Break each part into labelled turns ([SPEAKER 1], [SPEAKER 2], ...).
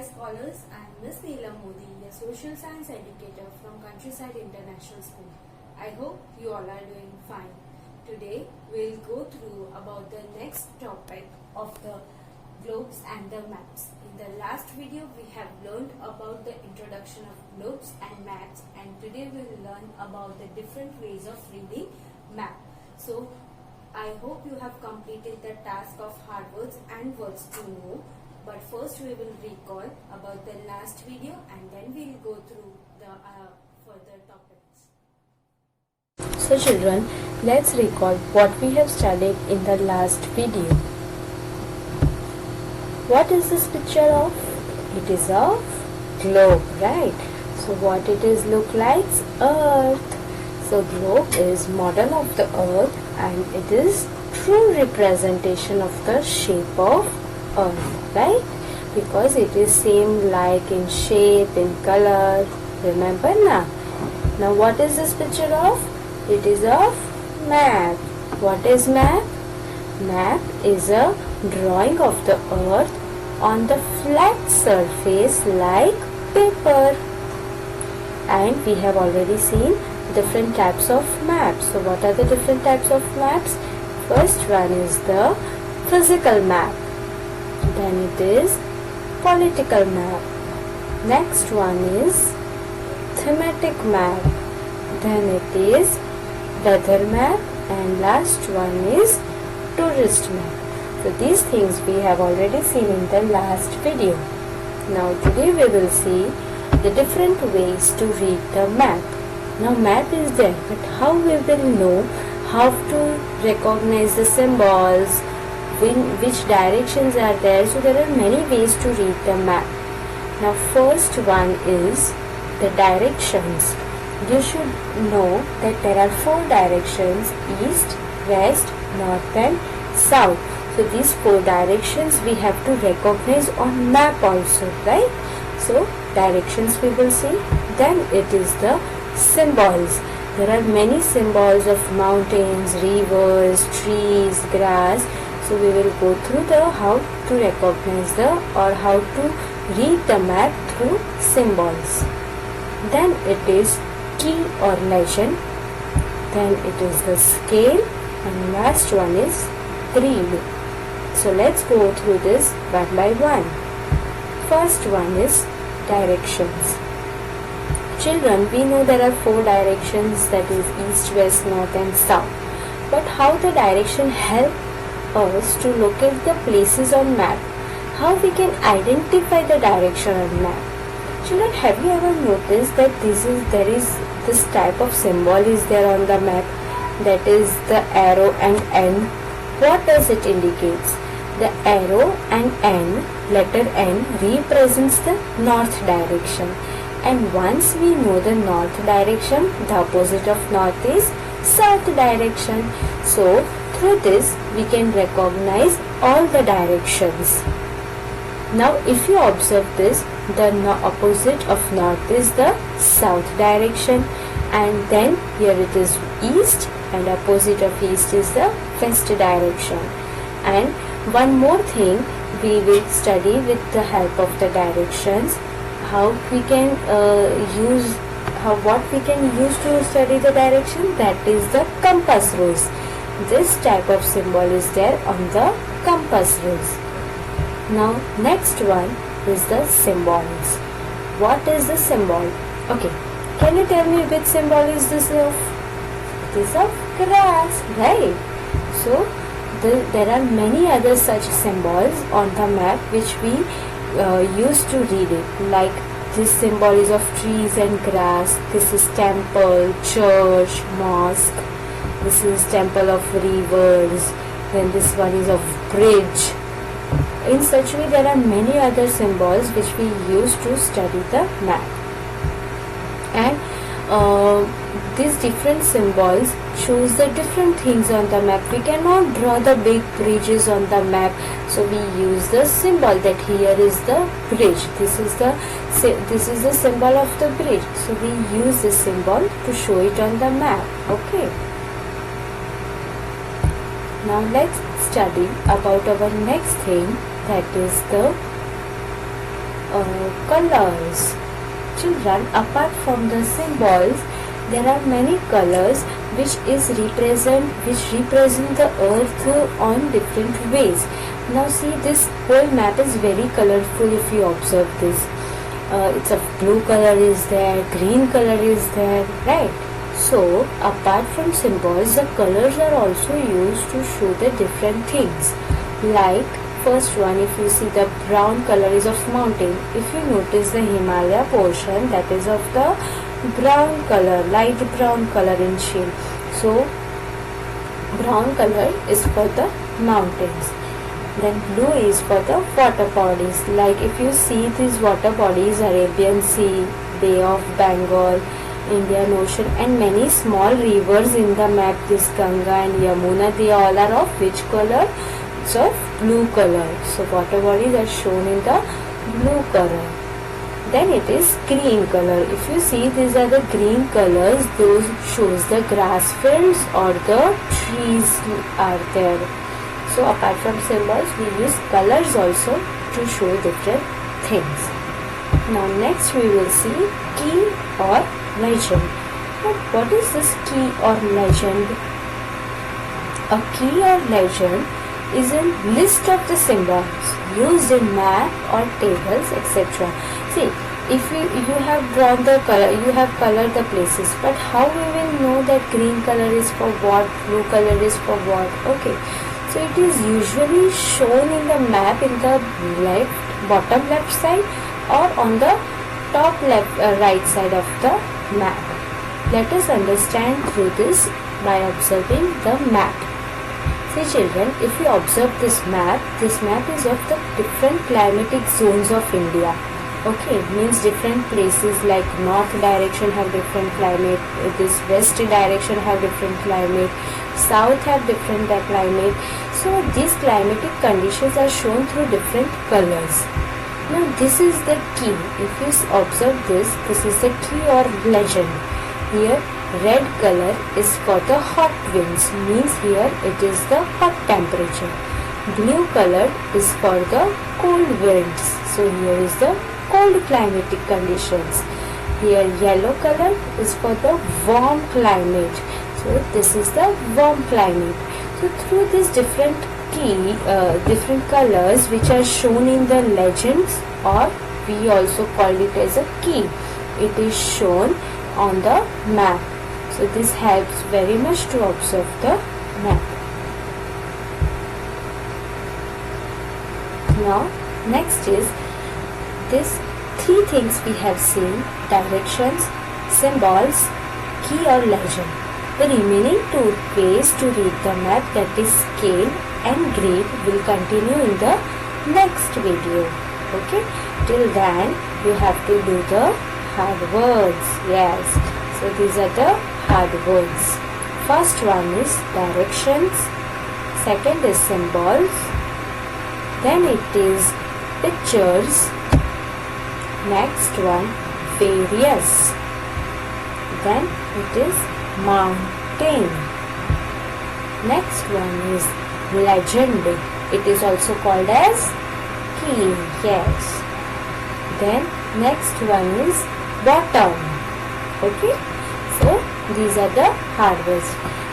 [SPEAKER 1] scholars, I am Miss Neelam Modi, a social science educator from Countryside International School. I hope you all are doing fine. Today we will go through about the next topic of the globes and the maps. In the last video we have learned about the introduction of globes and maps, and today we will learn about the different ways of reading map. So I hope you have completed the task of hard words and words to know. But first we will recall about the last video and then we will go through the further topics.
[SPEAKER 2] So children, let's recall what we have studied in the last video. What is this picture of? It is of globe, right? So what it is look like? Earth. So globe is model of the earth and it is true representation of the shape of earth, right? Because it is same like in shape, in color. Remember now? Now what is this picture of? It is of map. What is map? Map is a drawing of the earth on the flat surface like paper. And we have already seen different types of maps. So what are the different types of maps? First one is the physical map. Then it is political map. Next one is thematic map. Then it is weather map, and last one is tourist map. So these things we have already seen in the last video. Now today we will see the different ways to read the map. Now map is there, but how we will know how to recognize the symbols, which directions are there. So there are many ways to read the map. Now first one is the directions. You should know that there are 4 directions: east, west, north and south. So these 4 directions we have to recognize on map also, right? So directions we will see. Then it is the symbols. There are many symbols of mountains, rivers, trees, grass. So we will go through the how to recognize the or how to read the map through symbols. Then it is key or legend. Then it is the scale, and last one is read. So let's go through this one by one. First one is directions. Children, we know there are 4 directions, that is east, west, north and south. But how the direction help us to locate the places on map? How we can identify the direction on map? Children, have you ever noticed that there is this type of symbol is there on the map, that is the arrow and N? What does it indicate? The arrow and N, letter N, represents the north direction. And once we know the north direction, the opposite of north is south direction. So through this we can recognize all the directions. Now if you observe this, the opposite of north is the south direction, and then here it is east, and opposite of east is the west direction. And one more thing we will study with the help of the directions, how we can what we can use to study the direction, that is the compass rules. This type of symbol is there on the compass rules. Now next one is the symbols. What is the symbol? Okay, can you tell me which symbol is this of? It is of grass, right? So there are many other such symbols on the map which we use to read it. Like this symbol is of trees and grass. This is temple, church, mosque. This is temple of rivers. Then this one is of bridge. In such way there are many other symbols which we use to study the map. And these different symbols shows the different things on the map. We cannot draw the big bridges on the map, so we use the symbol that here is the bridge. This is the symbol of the bridge. So we use this symbol to show it on the map. Okay. Now let's study about our next thing, that is the colors. Children, apart from the symbols, there are many colors which represent the earth on different ways. Now see, this whole map is very colorful if you observe this. It's a blue color is there, green color is there, right? So apart from symbols, the colors are also used to show the different things. Like first one, if you see the brown color is of mountain. If you notice the Himalaya portion, that is of the brown color, light brown color in shade. So brown color is for the mountains. Then blue is for the water bodies. Like if you see these water bodies, Arabian Sea, Bay of Bengal, Indian Ocean, and many small rivers in the map, this Ganga and Yamuna, they all are of which color? It's of blue color. So water bodies are shown in the blue color. Then it is green color. If you see, these are the green colors, those shows the grass fields or the trees are there. So apart from symbols, we use colors also to show different things. Now next we will see key or legend. Now what is this key or legend? A key or legend is a list of the symbols used in map or tables, etc. See, if you have drawn the color, you have colored the places, but how we will know that green color is for what, blue color is for what? Okay, so it is usually shown in the map in the bottom left side or on the top left right side of the map. Let us understand through this by observing the map. See children, if you observe this map is of the different climatic zones of India. Okay, means different places like north direction have different climate, this west direction have different climate, south have different climate. So these climatic conditions are shown through different colors. Now this is the key. If you observe this is the key or legend. Here red color is for the hot winds, means here it is the hot temperature. Blue color is for the cold winds, so here is the cold climatic conditions. Here yellow color is for the warm climate, so this is the warm climate. So through these different different colors which are shown in the legends, or we also call it as a key, it is shown on the map. So this helps very much to observe the map. Now next is this three things we have seen: directions, symbols, key or legend. The remaining two ways to read the map, that is scale and grid, will continue in the next video. Okay, till then you have to do the hard words. Yes, so these are the hard words. First one is directions, second is symbols, then it is pictures, next one various, then it is mountain, next one is legend, it is also called as key. Yes, then next one is bottom. Okay, so these are the hard words.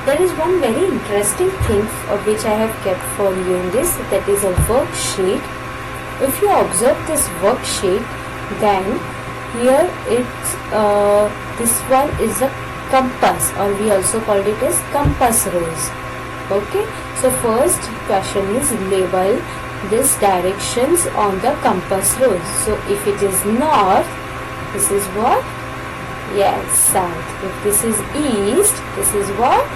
[SPEAKER 2] There is one very interesting thing of which I have kept for you in this, that is a worksheet. If you observe this worksheet, then here it's this one is a compass, or we also called it as compass rose. Okay, so first question is label these directions on the compass rose. So if it is north, this is what? Yes, south. If this is east, this is what?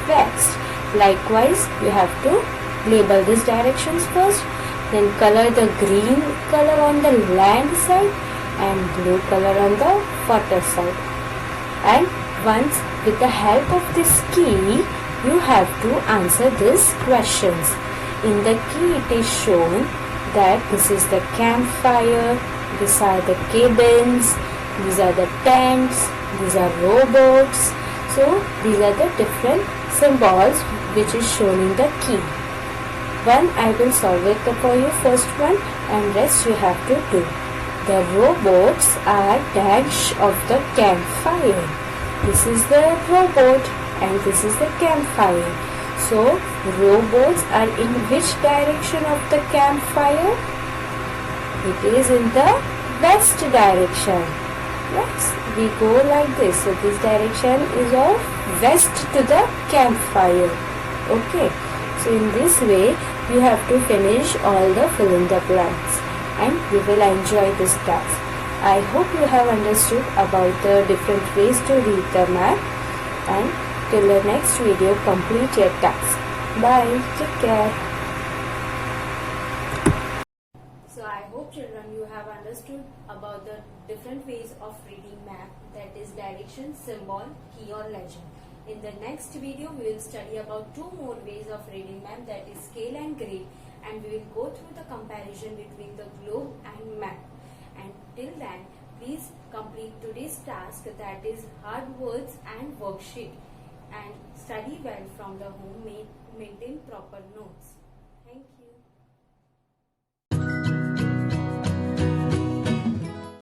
[SPEAKER 2] West. Likewise, you have to label these directions first, then color the green color on the land side and blue color on the water side. And once with the help of this key, you have to answer these questions. In the key it is shown that this is the campfire, these are the cabins, these are the tents, these are rowboats. So these are the different symbols which is shown in the key. One I will solve it for you, first one, and rest you have to do. The robots are dash of the campfire. This is the robot and this is the campfire. So robots are in which direction of the campfire? It is in the west direction. Yes, we go like this. So this direction is of west to the campfire. Okay. So in this way, you have to finish all the fill in the blanks and you will enjoy this task. I hope you have understood about the different ways to read the map, and till the next video, complete your task. Bye. Take care.
[SPEAKER 1] So I hope children you have understood about the different ways of reading map, that is direction, symbol, key or legend. In the next video we will study about two more ways of reading map, that is scale and grid, and we will go through the comparison between the globe and map. And till then, please complete today's task, that is hard words and worksheet, and study well from the home, maintain proper notes.